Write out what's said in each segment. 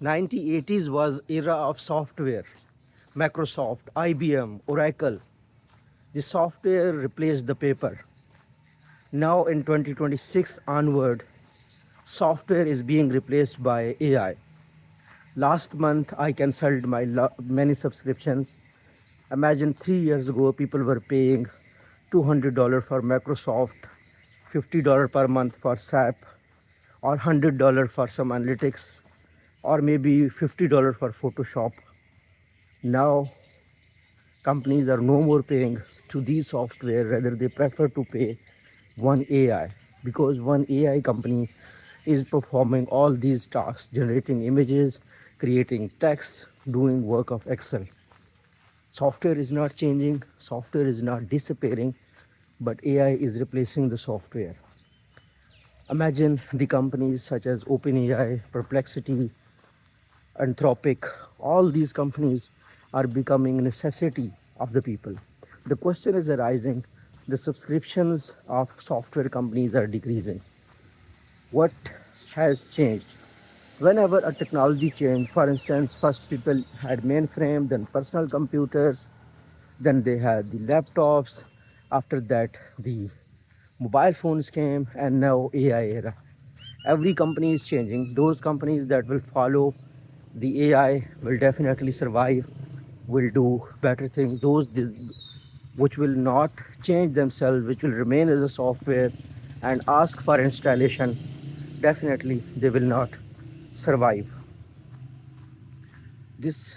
1980s was era of software. Microsoft, IBM, Oracle. The software replaced the paper. Now in 2026 onward, software is being replaced by AI. Last month I cancelled my many subscriptions. Imagine 3 years ago people were paying $200 for Microsoft, $50 per month for SAP, or $100 for some analytics, or maybe $50 for Photoshop. Now companies are no more paying to these software, rather they prefer to pay one AI, because one AI company is performing all these tasks, generating images, creating text, doing work of Excel. Software is not changing, software is not disappearing, but AI is replacing the software. Imagine the companies such as OpenAI, Perplexity, Anthropic, all these companies are becoming necessity of the people. The question is arising, the subscriptions of software companies are decreasing. What has changed? Whenever a technology changed, for instance, first people had mainframe, then personal computers, then they had the laptops, after that the mobile phones came, and now AI era. Every company is changing. Those companies that will follow the AI will definitely survive, will do better things. Those which will not change themselves, which will remain as a software and ask for installation, definitely they will not survive. This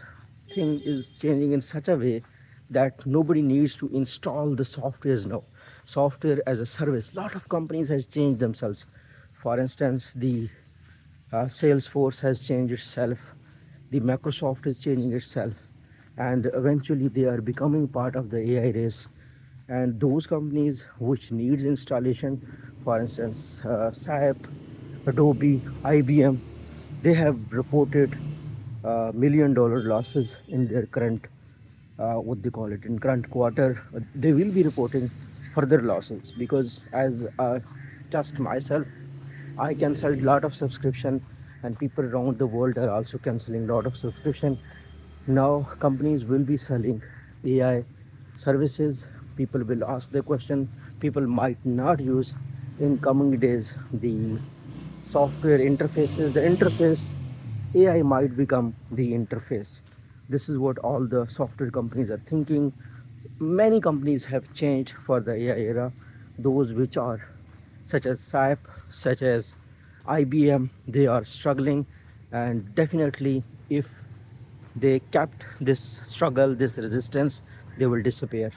thing is changing in such a way that nobody needs to install the softwares now. Software as a service, lot of companies has changed themselves. For instance, the Salesforce has changed itself, the Microsoft is changing itself, and eventually they are becoming part of the AI race. And those companies which needs installation, for instance, SAP, Adobe, IBM, they have reported $1 million losses in their current, what they call it, in current quarter. They will be reporting further losses, because as just myself, I cancelled a lot of subscription, and people around the world are also cancelling a lot of subscription. Now companies will be selling AI services. People will ask the question. People might not use in coming days the software interfaces. The interface, AI might become the interface. This is what all the software companies are thinking. Many companies have changed for the AI era. Those which are such as SAP, such as IBM, they are struggling, and definitely if they kept this struggle, this resistance, they will disappear.